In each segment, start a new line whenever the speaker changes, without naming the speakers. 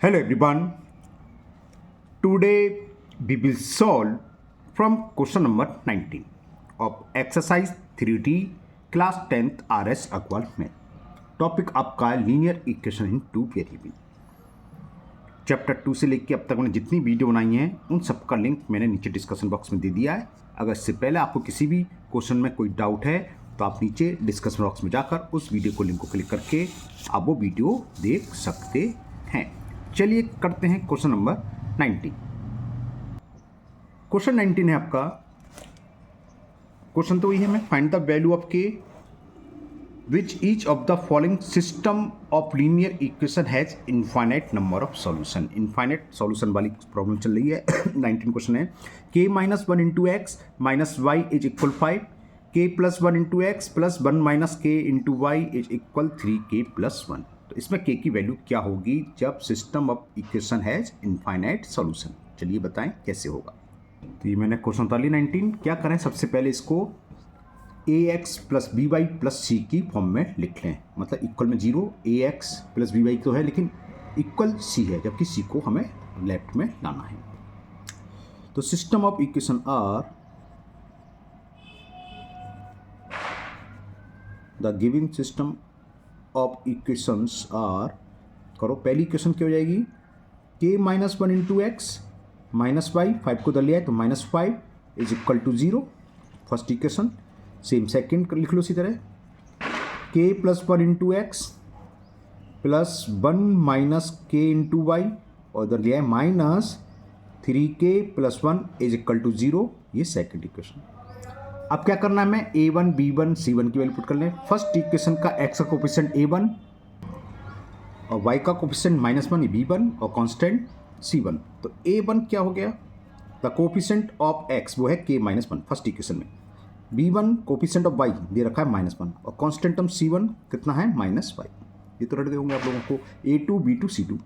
Hello everyone. Today we will solve from question number 19 of exercise 3D class 10th RS Akwal में. Topic आपका linear equation in two variable. Chapter 2 से लेकर अब तक मैंने जितनी वीडियो बनाई हैं उन सब का लिंक मैंने नीचे डिस्कशन बॉक्स में दे दिया है. अगर इससे पहले आपको किसी भी क्वेश्चन में कोई डाउट है तो आप नीचे डिस्कशन बॉक्स में जाकर उस वीडियो को लिंक को क्लिक करके आप वो वीडियो देख सकते हैं. चलिए करते हैं क्वेश्चन नंबर 19. क्वेश्चन 19 है आपका. क्वेश्चन तो वही है, मैं find the value of K which each of the following system of linear equation has infinite number of solution. Infinite solution वाली प्रॉब्लम चल रही है. 19 क्वेश्चन है K minus 1 into x minus Y is equal 5, K plus 1 into x plus 1 minus के into Y is equal 3k plus 1. तो इसमें k की value क्या होगी जब system of equation has infinite solution. चलिए बताएं कैसे होगा. तो ये मैंने क्वेश्चन उतार ली 19. क्या करें, सबसे पहले इसको ax plus B Y plus C की फॉर्म में लिख लें. मतलब इक्वल में 0, ax प्लस बी वाई तो है लेकिन इक्वल सी है, जबकि सी को हमें लेफ्ट में लाना है. तो system of equation are the giving system of equations are. करो, पहली इक्वेशन क्या हो जाएगी, k minus 1 into x minus y, 5 को दल लिया है तो minus 5 is equal to 0. First equation. Same second लिख लो इसी तरह, k plus 1 into x plus 1 minus के इंटू वाई और इधर लिया है minus 3k plus 1 is equal to 0. ये सेकेंड इक्वेशन. अब क्या करना है, मैं a1 b1 c1 की वैल्यू पुट कर लें. फर्स्ट इक्वेशन का x का कोफिशिएंट a1 और y का कोफिशिएंट -1 b1 और कांस्टेंट c1. तो a1 क्या हो गया, द कोफिशिएंट ऑफ x वो है k-1 फर्स्ट इक्वेशन में. b1 कोफिशिएंट ऑफ y दे रखा है -1 और कांस्टेंट टर्म c1 कितना है -5. ये तो रट गए होंगे आप लोगों को. a2 b2 c2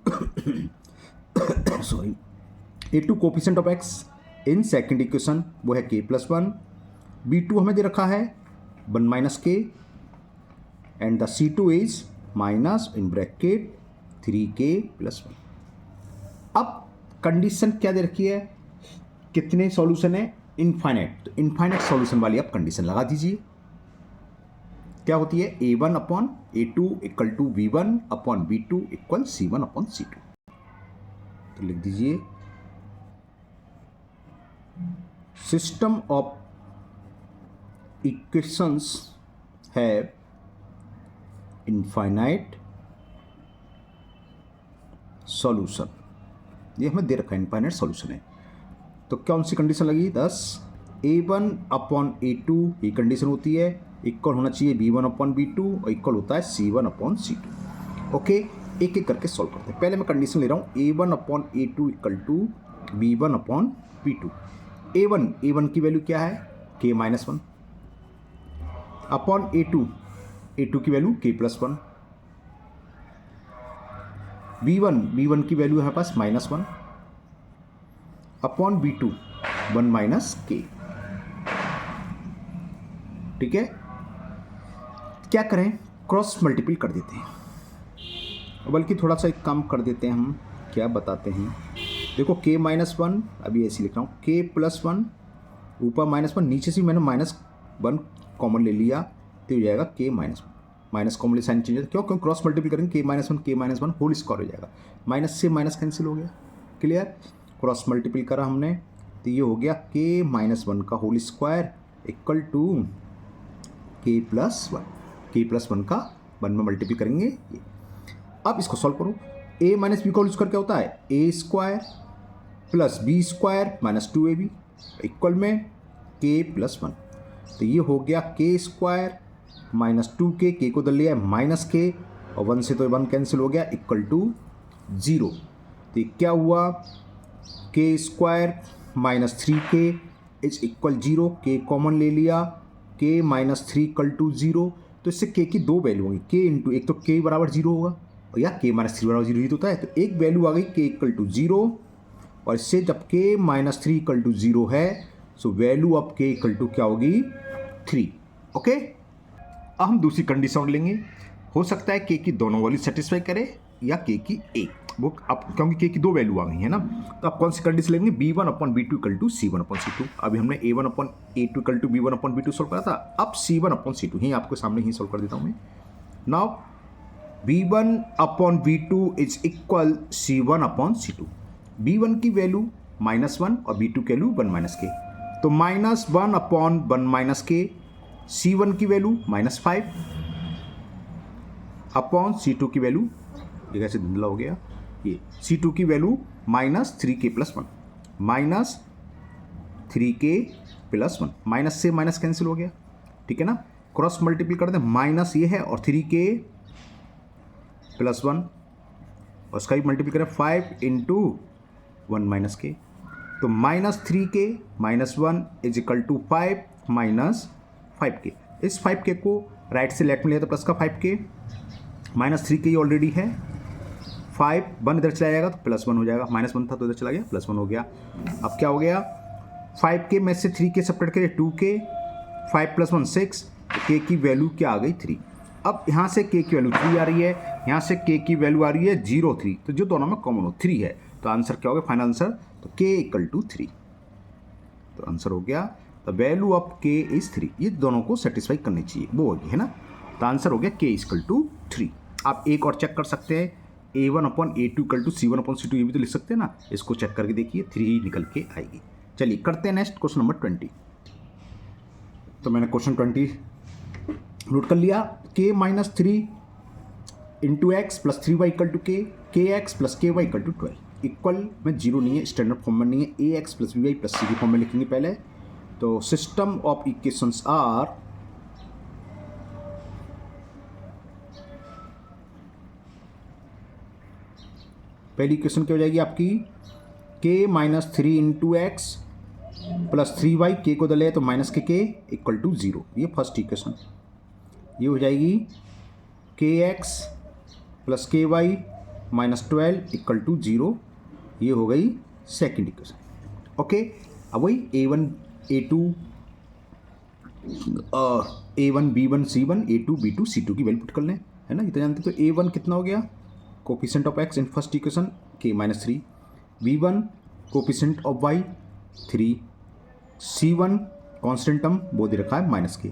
sorry. a2 coefficient of x in second equation वो है k+1. b2 हमें दे रखा है 1 माइनस के and the c2 is minus in bracket 3k plus 1. अब कंडीशन क्या दे रखी है, कितने सॉल्यूशन है, इनफाइनाइट. तो इनफाइनाइट सॉल्यूशन वाली आप कंडीशन लगा दीजिए. क्या होती है, a1 upon a2 equal to b1 upon b2 equal c1 upon c2. तो लिख दीजिए system of equations have infinite solution. ये हमें दे रखा है इनफाइनाइट सॉल्यूशन है. तो कौन सी कंडीशन लगी, 10 a1 अपॉन a2 ये कंडीशन होती है, इक्वल होना चाहिए b1 अपॉन b2 और इक्वल होता है c1 अपॉन c2. ओके, एक एक करके सॉल्व करते हैं. पहले मैं कंडीशन ले रहा हूँ a1 upon a2 equal to b1 upon b2. a1 की वैल्यू क्या है, k-1 अपॉन a2 की वैल्यू k+1. b1 की वैल्यू है पास -1 अपॉन b2 1 माइनस k. ठीक है, क्या करें, क्रॉस मल्टीपल कर देते हैं. बल्कि थोड़ा सा एक काम कर देते हैं, हम क्या बताते हैं. देखो k-1 अभी ऐसे लिख रहा हूँ, k+1 ऊपर -1 नीचे से मैंने -1 कॉमन ले लिया तो हो जाएगा k-1 माइनस कॉमन ले साइन चेंज. क्यों क्रॉस मल्टीपल करेंगे, k-1 होल स्क्वायर हो जाएगा. माइनस से माइनस कैंसिल हो गया. क्लियर, क्रॉस मल्टीपल करा हमने तो ये हो गया k-1 का whole square equal to k+1 का 1 में मल्टीपल करेंगे ये. अब इसको सॉल्व करो. a माइनस बी का होल स्क्वायर क्या होता है, a² plus b² minus 2ab equal में k+1. तो ये हो गया k² माइनस 2k, k को दल लिया है माइनस k और 1 से तो 1 कैंसिल हो गया इक्वल टू 0. तो क्या हुआ, k² minus 3k is equal 0. k common ले लिया, k माइनस 3 इक्वल टू 0. तो इससे k की दो वैल्यू होगी, k इंटू एक तो k बराबर 0 होगा और या k माइनस 3 बराबर 0 ही तो होता है. तो एक वैल्यू आ गई k इक्वल टू 0 और इससे जब k माइनस 3 इक्वल टू 0 है so value of k equal to क्या होगी, 3. ओके, अब हम दूसरी कंडीशन लेंगे. हो सकता है k की दोनों वैल्यू सेटिस्फाई करे या k की एक. वो अब क्योंकि के की दो वैल्यू आ गई है ना, तो आप कौन सी कंडीशन लेंगे, b1/b2 इक्वल टू c1/c2। अभी हमने a1/a2 equal to b1/b2 solve करा था, अब c1/c2 ही आपके सामने ही सोल्व कर देता हूँ मैं। Now b1/b2 is equal c1/c2। b1 की वैल्यू -1 और b2 की वैल्यू 1 - k, तो -1/1 - k, c1 की वैल्यू -5 अपॉन c2 की वैल्यू, ये कैसे धुंधला हो गया, ये c2 की वैल्यू -3k + 1, -3k + 1, माइनस से माइनस कैंसिल हो गया, ठीक है ना। क्रॉस मल्टीपल कर दें, माइनस ये है और 3k + 1, और उसका भी मल्टीपल करें 5 × 1 - k, तो -3k - 1 is equal to 5 - 5k। इस 5k को राइट से लेफ्ट में लिया तो प्लस का 5k, -3k ऑलरेडी है, 5 1 इधर चला जाएगा तो +1 हो जाएगा, -1 था तो इधर चला गया, +1 हो गया। अब क्या हो गया, 5k में से 3k सेपरेट करिए 2k, 5 + 1 6, k की वैल्यू क्या आ गई 3। अब यहाँ से k की वैल्यू 3 आ रही है, यहाँ से k की वैल्यू आ रही है 0 3, तो जो दोनों में कॉमन हो 3 है, तो आंसर क्या हो गया फाइनल आंसर, तो k = 3, तो आंसर हो गया the value of k is 3। ये दोनों को सेटिस्फाई करनी चाहिए, वो होगी है ना, तो आंसर हो गया k = 3। आप एक और चेक कर सकते हैं, a1/a2 = c1/c2, ये भी तो लिख सकते हैं ना, इसको चेक करके देखिए 3 ही निकल के आएगी। चलिए करते हैं नेक्स्ट क्वेश्चन नंबर 20। तो मैंने क्वेश्चन 20 नोट कर लिया, k - 3 × x + 3y = k, kx + ky = 12, equal में जीरो नहीं है, स्टैंडर्ड फॉर्म में नहीं है, ax + by + c की फॉर्म में लिखेंगे पहले। तो सिस्टम ऑफ इक्वेशंस आर पहली इक्वेशन क्या हो जाएगी आपकी, k - 3 × x + 3y, k को दले तो -k = 0, ये फर्स्ट इक्वेशन। ये हो जाएगी kx + ky - 12 = 0, ये हो गई सेकेंड इक्वेशन। ओके, अब वही a1 b1 c1, a2 b2 c2 की वैल्यू पुट कर लें, है ना, ये तो जानते। तो a1 कितना हो गया, coefficient of x in first equation k - 3, b1 coefficient of y 3, c1 constant term वो दे रखा है -k।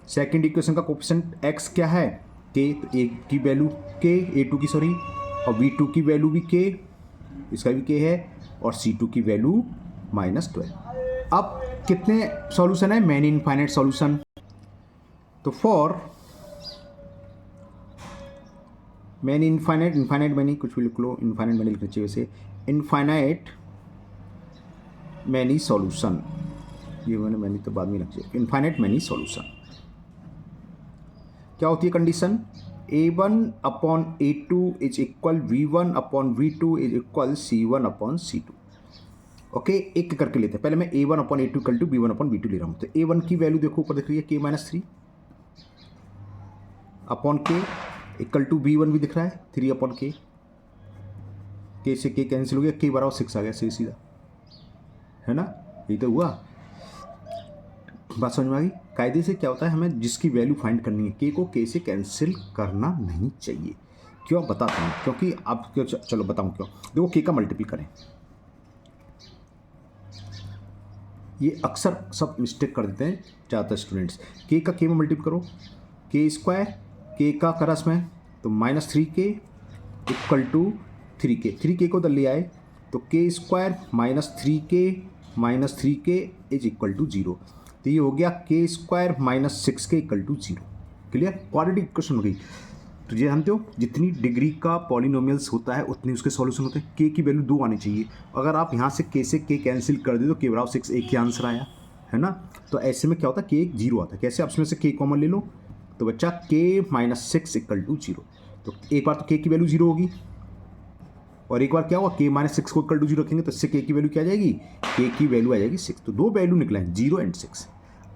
सेकेंड इक्वेशन का कोफिशिएंट x क्या है, k, तो a की वैल्यू k, a2 की सॉरी, और b2 की वैल्यू भी k, इसका भी k है, और c2 की वैल्यू -12। अब कितने सॉल्यूशन है, मैनी इनफाइनाइट सॉल्यूशन। तो फॉर मैनी इनफाइनाइट मैनी कुछ भी लिख लो, इनफाइनाइट मैनी लिखना चाहिए वैसे, इनफाइनाइट मैनी सॉल्यूशन, ये मैंने मैनी तो बाद में लिख चाहिए, इनफाइनाइट मैनी सॉल्यूशन। क्या होती है condition, a1/a2 is equal v1/v2 is equal c1/c2। Okay, एक करके लेते हैं, पहले मैं a1/a2 = b1/b2 ले रहा हूँ। तो a1 की वैल्यू देखो ऊपर दिख रही है k - 3 अपॉन k = b1 भी दिख रहा है 3/k, k से k कैंसिल हो गया, k = 6 आ गया सीधा, है ना, ये तो हुआ। बात समझ में आ गई। कायदे से क्या होता है, हमें जिसकी वैल्यू फाइंड करनी है k को k से कैंसिल करना नहीं चाहिए। क्यों बताता हूँ, क्योंकि आप क्यों, चलो बताऊँ क्यों। देखो k का मल्टीपल करें, ये अक्सर सब मिस्टेक कर देते हैं ज़्यादातर स्टूडेंट्स, k का k में मल्टीपल करो, k², k का करस में तो -3k = 3k, 3k को दल लिया है तो k² - 3k is equal to 0, तो ये हो गया k² - 6k = 0। Clear, quadratic equation हो गई। तो ये जानते हो, जितनी डिग्री का पॉलिनोमियल्स होता है उतने उसके सॉल्यूशन होते हैं। k की वैल्यू 2 आनी चाहिए, अगर आप यहाँ से k से k कैंसिल कर दे तो k = 6, एक ही आंसर आया, है ना। तो ऐसे में क्या होता है, k 0 आता है। कैसे, आप उसमें से k कॉमन ले लो, तो बच्चा k - 6 = 0। तो एक बार तो k की वैल्यू 0 होगी, और एक बार क्या होगा, k - 6 को = 0 रखेंगे तो इससे k की वैल्यू क्या आ जाएगी, k की वैल्यू आ जाएगी 6। तो दो वैल्यू निकला है 0 और 6।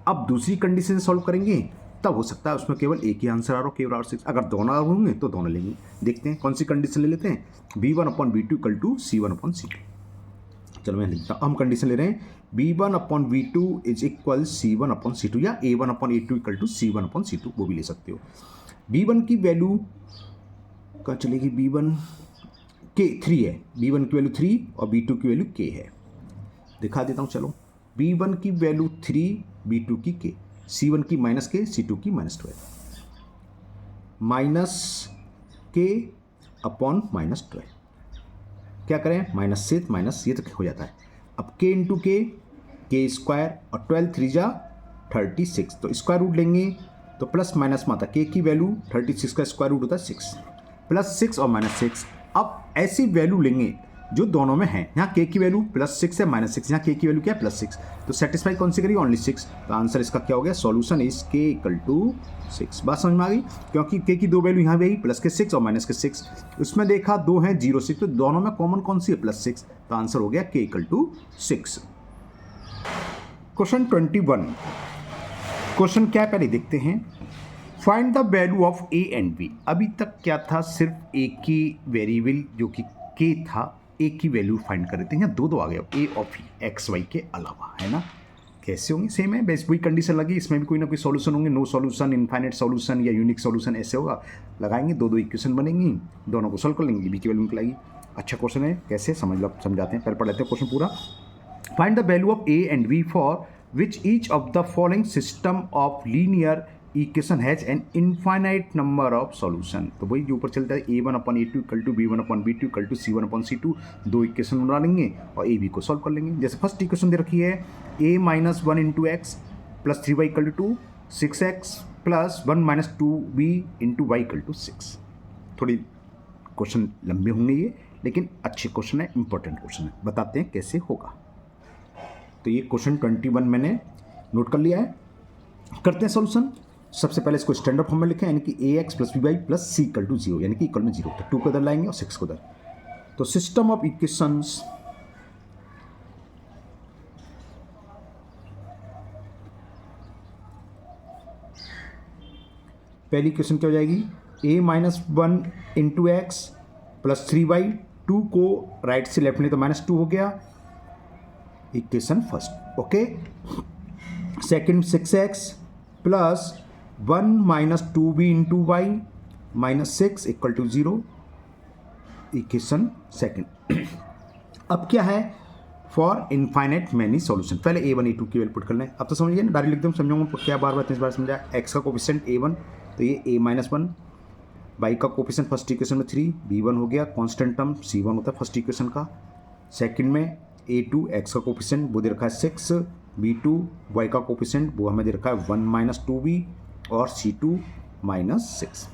अब दूसरी कंडीशन से सॉल्व करेंगे तब हो सकता है उसमें केवल एक ही आंसर आ रहा हो, k = 6। अगर दोनों होंगे तो दोनों लेंगे। देखते हैं कौन सी कंडीशन ले लेते हैं, b1/b2 = c1/c2। चलो मैं लिखता हूँ, हम कंडीशन ले रहे हैं b1/b2 इज इक्वल c1/c2, या a1/a2 = c1/c2, वो भी ले सकते हो। b1 की वैल्यू कहाँ चलेगी, b1 k के 3 है, B1 की वैल्यू 3 और B2 की वैल्यू k है। दिखा देता हूँ चलो, B1 की वैल्यू 3, B2 की k, C1 की -k, C2 की -12, -k अपॉन -12। क्या करें, माइनस से माइनस ये तक हो जाता है। अब k इंटू के स्क्वायर और 12 3 जा 36, तो स्क्वायर रूट लेंगे तो प्लस माइनस में आता है। k की वैल्यू 36 का स्क्वायर रूट होता है 6, +6 और -6। अब ऐसी वैल्यू लेंगे जो दोनों में है। यहाँ k की वैल्यू +6 है, -6, यहाँ k की वैल्यू क्या है, +6, तो सेटिस्फाई कौन सी करेगी, ओनली 6। तो आंसर इसका क्या हो गया, सॉल्यूशन इज k = 6। बात समझ में आ गई, क्योंकि k की दो वैल्यू यहाँ भी आई, +6 और -6। उसमें देखा दो हैं 0 6, तो दोनों में कॉमन कौन सी है, +6, तो आंसर हो गया k = 6। क्वेश्चन 21, क्वेश्चन क्या है पहले देखते हैं। Find the value of a and b। अभी तक क्या था, सिर्फ एक ही वेरिएबल जो कि k था, एक की वैल्यू फाइंड कर देते हैं। यहाँ दो आ गया, a ऑफ x y के अलावा, है ना। कैसे होंगे, सेम है, बस वही कंडीशन लगी, इसमें भी कोई ना कोई सॉल्यूशन होंगे, नो सॉल्यूशन, इनफाइनाइट सॉल्यूशन या यूनिक सॉल्यूशन, ऐसे होगा। लगाएंगे दो इक्वेशन बनेंगी, दोनों को सॉल्व कर लेंगे, b की वैल्यू निकलेगी। अच्छा क्वेश्चन है, कैसे समझाते हैं, पहले पढ़ लेते हैं क्वेश्चन पूरा। Find the value of a and b for which each of the following system of linear equation has an infinite number of solution. तो वही जो ऊपर चलता है, a1/a2 = b1/b2 = c1/c2, दो इक्वेशन बना लेंगे और a b को सॉल्व कर लेंगे। जैसे फर्स्ट इक्वेशन दे रखी है, a - 1 × x + 3y = 2, 6x + 1 - 2b × y = 6। थोड़ी क्वेश्चन लंबे होंगे ये, लेकिन अच्छे क्वेश्चन है, इंपॉर्टेंट क्वेश्चन है, बताते हैं कैसे होगा। तो ये क्वेश्चन 21 मैंने नोट कर लिया है, करते हैं सॉल्यूशन। सबसे पहले इसको स्टैंडर्ड फॉर्म में लिखें, यानी कि ax + by + c = 0, यानी कि इक्वल में 0, तो 2 को इधर लाएंगे और 6 को इधर। तो सिस्टम ऑफ इक्वेशंस पहली इक्वेशन क्या हो जाएगी, a - 1 × x + 3y, 2 को राइट से लेफ्ट में तो -2 हो गया, equation first. Okay, second 6x + 1 - 2b × y -6 = 0, equation second. अब क्या है, फॉर इनफाइनाइट मैनी सॉल्यूशन। पहले a1 a2 की वैल्यू पुट कर लें। अब तो समझिए ना, डायरेक्ट लिख दूँ, समझाऊंगा क्या, बार 3 बार समझा। x का कोफिशिएंट a1, तो ये a - 1, y का कोफिशिएंट फर्स्ट इक्वेशन में 3, b1 हो गया, कांस्टेंट टर्म c1 होता है फर्स्ट इक्वेशन का। सेकंड में a2, x का कोफिशिएंट वो दे रखा है 6, b2 y का कोफिशिएंट वो हमें दे रखा है 1 - 2b और c2 -6।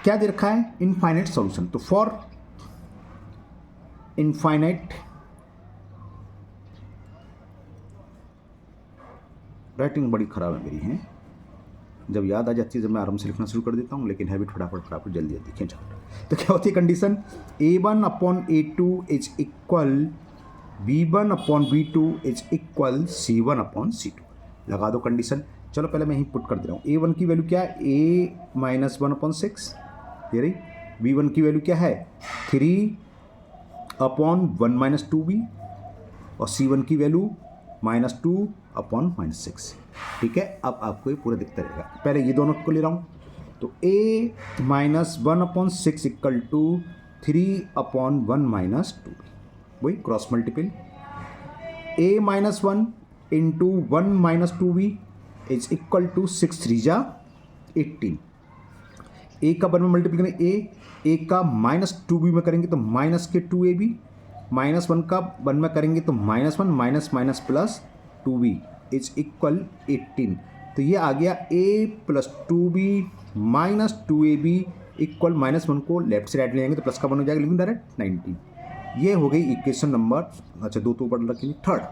क्या दे रखा है, इनफाइनाइट सॉल्यूशन। तो फॉर इनफाइनाइट, राइटिंग बड़ी खराब है मेरी है, जब याद आ जाती है जब मैं आराम से लिखना शुरू कर देता हूँ, लेकिन हैबिट फटाफट जल्दी जल्दी खींच। तो क्या होती है condition, a1/a2 is equal b1/b2 is equal c1/c2। लगा दो कंडीशन। चलो पहले मैं यहीं पुट कर दे रहा हूँ। a1 की वैल्यू क्या है, a - 1/6, ये रही। b1 की वैल्यू क्या है, 3/1 - 2b, और c1 की वैल्यू -2/6। ठीक है, अब आपको ये पूरा दिखता रहेगा। पहले ये दोनों को ले रहा हूँ, तो a - 1/6 = 3/1 - 2b, वही cross multiple. a - 1 × 1 - 2b is equal to 6 3 जा 18। a का 1 में मल्टीपल करेंगे a का -2b में करेंगे तो -2ab, -1 का 1 में करेंगे तो -1 प्लस 2b इज इक्वल 18। तो ये आ गया a + 2b - 2ab इक्वल -1 को लेफ्ट से राइट ले जाएंगे तो प्लस का 1 हो जाएगा, लेकिन डायरेक्ट 19। ये हो गई इक्वेशन नंबर, अच्छा 2 तो ऊपर रखेंगे, third.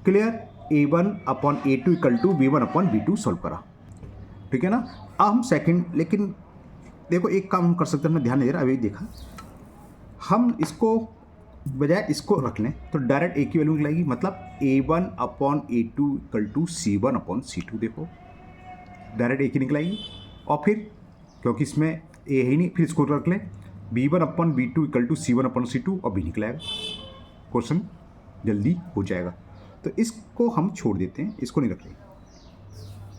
Clear, a1/a2 = b1/b2 solve करा, ठीक है ना। अब हम सेकंड, लेकिन देखो एक काम हम कर सकते हैं, हमने ध्यान नहीं दे रहा, अभी देखा, हम इसको बजाय इसको रख लें तो डायरेक्ट a की वैल्यू निकलेगी, मतलब a1/a2 = c1/c2। देखो डायरेक्ट a की निकलेगी, और फिर क्योंकि इसमें a है ही नहीं, फिर इसको रख लें b1/b2 = c1/c2 और b निकलेगा, क्वेश्चन जल्दी हो जाएगा। तो इसको हम छोड़ देते हैं, इसको नहीं रख रहे,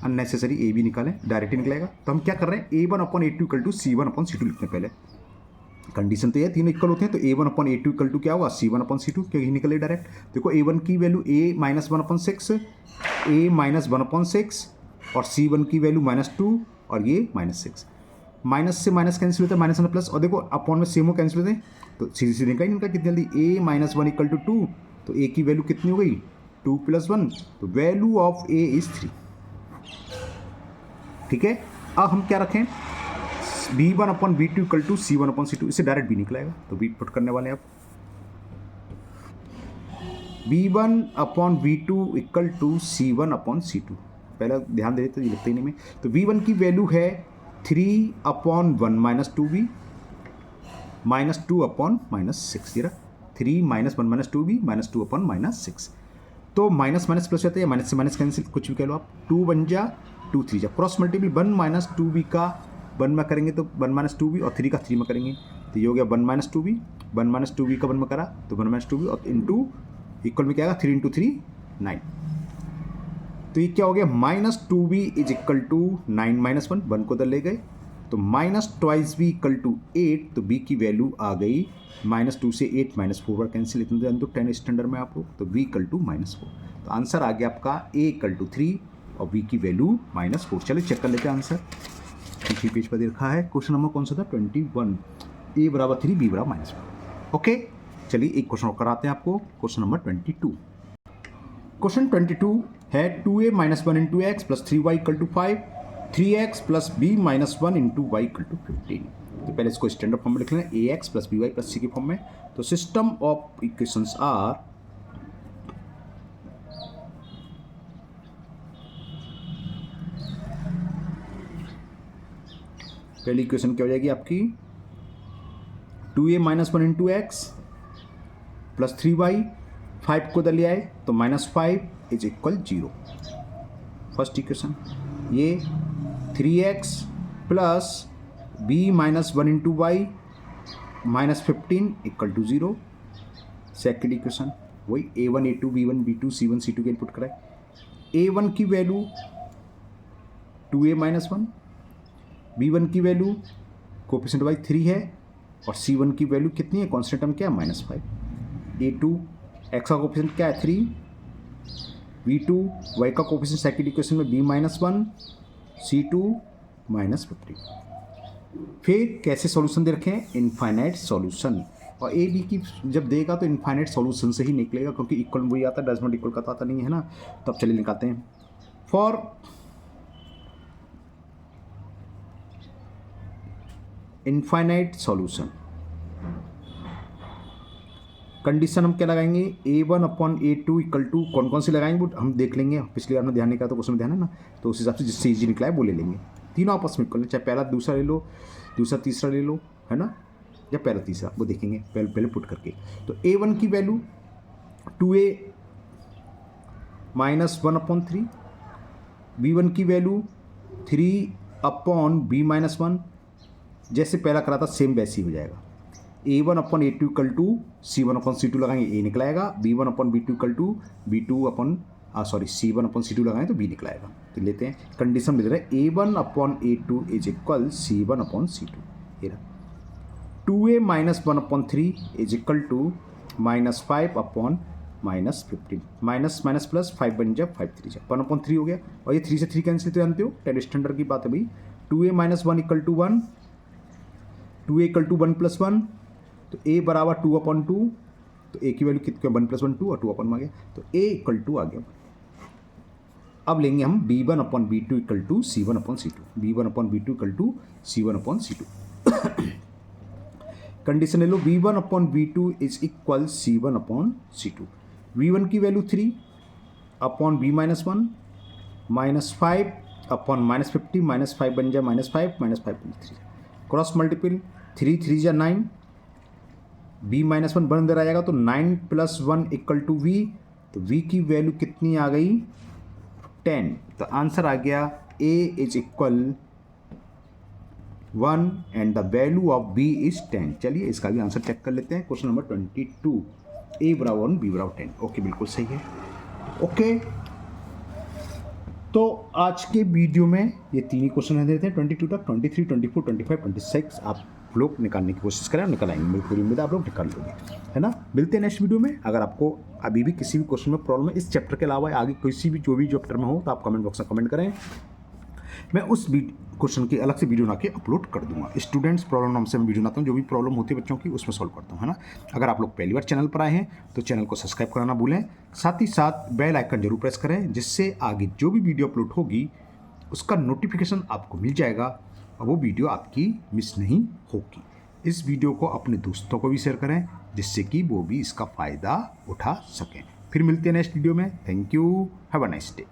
अननेसेसरी a भी निकालें, डायरेक्ट ही निकलेगा। तो हम क्या कर रहे हैं, a1/a2 = c1/c2 लिखते हैं पहले, कंडीशन तो ये तीनों इक्वल होते हैं, तो a1/a2 इक्वल टू क्या होगा, c1/c2, क्योंकि निकले डायरेक्ट। देखो a1 की value a minus 1/6, a minus 1/6 और c1 की वैल्यू -2 और ये -6। माइनस से माइनस कैंसिल होता है, माइनस और प्लस, और देखो अपॉन में सेम हो कैंसिल होते हैं, तो सीधी सीधी निकाल इनका कितनी जल्दी, a माइनस 1 इक्वल टू 2, तो a की वैल्यू कितनी हो गई 2 + 1, तो वैल्यू ऑफ a इज 3। ठीक है, अब हम क्या रखें, b1/b2 इक्वल टू c1/c2, इससे डायरेक्ट b निकलेगा, तो b पुट करने वाले हैं आप, b1/b2 इक्वल टू c1/c2। पहला ध्यान दे तो ये लिखते ही नहीं में, तो b1 की वैल्यू है 3/1 माइनस 2b -2/-6, ये रहा 3 - 1 - 2b -2/-6। तो माइनस माइनस प्लस होता है, माइनस से माइनस कैंसिल, कुछ भी कह लो आप, 2 बन जा 2 3 जा, क्रॉस मल्टीपल 1 - 2b का 1 में करेंगे तो 1 - 2b और 3 का 3 में करेंगे, तो ये हो गया 1 - 2b, 1 - 2b का 1 में करा तो 1 - 2b और इंटू इक्वल में क्या आएगा 3 × 3 9, तो ये क्या हो गया -2b इज इक्वल टू 9 - 1, 1 को उधर ले गए, तो -2b इक्वल टू 8, तो b की वैल्यू आ गई -2 से 8 -4 बार कैंसिल, इतना जान दो 10 स्टैंडर्ड में आप लोग, तो b इक्वल टू -4, तो आंसर आ गया आपका a इक्वल टू 3 और b की वैल्यू -4। चलिए चेक कर लेते हैं आंसर, इसी पेज पर दे रखा है, क्वेश्चन नंबर कौन सा था 21, a बराबर 3 b बराबर -4। ओके, चलिए एक क्वेश्चन और कराते हैं आपको, क्वेश्चन नंबर 22। क्वेश्चन 22 है 2a - 1 × x + 3y = 5, 3x + b - 1 × y = 15। तो पहले इसको स्टैंडर्ड फॉर्म में लिख लें, ax + by + c के फॉर्म में। तो सिस्टम ऑफ इक्वेशंस आर, पहली इक्वेशन क्या हो जाएगी आपकी, 2a - 1 × x + 3y, 5 को दल आए तो -5 इज इक्वल 0। फर्स्ट इक्वेशन, ये 3x + b - 1 × y -15 equal to 0। Second equation, वही a1 a2 b1 b2 c1 c2 के इनपुट कराए, a1 की वैल्यू 2a - 1, b1 की वैल्यू कोफिशिएंट वाई 3 है और c1 की वैल्यू कितनी है, कांस्टेंट टर्म क्या है -5, a2 x का कोफिशिएंट क्या है 3, v2 y का कोफिशिएंट सेकेंड इक्वेशन में b - 1, c2 -15। फिर कैसे सॉल्यूशन दे रखे हैं, इनफाइनाइट सॉल्यूशन, और ए बी की जब देगा तो इनफाइनाइट सॉल्यूशन से ही निकलेगा, क्योंकि इक्वल वही आता है, डज नॉट इक्वल का तो आता नहीं है ना। तो अब चलिए निकालते हैं, फॉर इनफाइनाइट सॉल्यूशन कंडीशन हम क्या लगाएंगे, a1/a2 इक्वल टू कौन कौन सी लगाएंगे वो हम देख लेंगे, पिछली बार में ध्यान नहीं करा तो क्वेश्चन में ध्यान है ना, तो उस हिसाब से जिससे इजी निकला है वो ले लेंगे, तीनों आपस में इक्वल, चाहे पहला दूसरा ले लो, दूसरा तीसरा ले लो, है ना, या पहला तीसरा, वो देखेंगे पहले पहले पुट करके। तो a1 की वैल्यू 2a - 1/3, b1 की वैल्यू 3/b - 1, जैसे पहला करा था सेम वैसे ही हो जाएगा। a1/a2 इक्वल टू c1/c2 लगाएंगे a निकलाएगा, b1/b2 equal to c1/c2 लगाएंगे तो b निकलाएगा। तो लेते हैं कंडीशन मिल रहा है a1/a2 इज इक्वल c1/c2, ये रहा 2a - 1/3 is equal to -5/-15, minus minus plus 5 बन जा 5 3 जा 1/3 हो गया, और ये 3 से 3 कैंसिल तो जानते हो 10 स्टैंडर्ड की बात है भाई। 2a - 1 equal to 1, 2a equal to 1 + 1, तो a बराबर 2/2, तो a की वैल्यू कितनी 1 + 1 2 और 2/1 आ गया, तो a इक्वल टू आ गया। अब लेंगे हम b1/b2 equal to c1/c2, b1/b2 equal to c1/c2। Condition ले लो, b1/b2 is equal c1/c2, v1 की वैल्यू 3/b - 1 -5/-50 -5 बन जाए -5 -5 3, क्रॉस मल्टीपल 3 3 जा 9, b - 1 बन अंदर आ जाएगा तो 9 + 1 इक्वल टू v, तो v की वैल्यू कितनी आ गई 10, तो आंसर आ गया a is equal 1 and the value of b is 10। चलिए इसका भी आंसर चेक कर लेते हैं, क्वेश्चन नंबर 22, a बराबर 1 b बराबर 10। ओके बिल्कुल सही है। ओके तो आज के वीडियो में ये तीन ही क्वेश्चन देते हैं 22 तक, 23 24 25 26 आप आप लोग निकालने की कोशिश करें, निकल आएंगे, मेरी पूरी उम्मीद है आप लोग निकाल लोगे, है ना। मिलते हैं नेक्स्ट वीडियो में। अगर आपको अभी भी किसी भी क्वेश्चन में प्रॉब्लम है इस चैप्टर के अलावा आगे किसी भी जो भी चैप्टर में हो तो आप कमेंट बॉक्स में कमेंट करें, मैं उस क्वेश्चन की अलग से वीडियो बना के अपलोड कर दूंगा। स्टूडेंट्स प्रॉब्लम नाम से मैं वीडियो बनाता हूँ, जो भी प्रॉब्लम होती है बच्चों की उसमें सॉल्व करता हूँ, है ना। अगर आप लोग पहली बार चैनल पर आए हैं तो चैनल को सब्सक्राइब करना भूलें, साथ ही साथ बेल आइकन जरूर प्रेस करें, जिससे आगे जो भी वीडियो अपलोड होगी उसका नोटिफिकेशन आपको मिल जाएगा और वो वीडियो आपकी मिस नहीं होगी। इस वीडियो को अपने दोस्तों को भी शेयर करें, जिससे कि वो भी इसका फ़ायदा उठा सकें। फिर मिलते हैं नेक्स्ट वीडियो में। Thank you, have a nice day.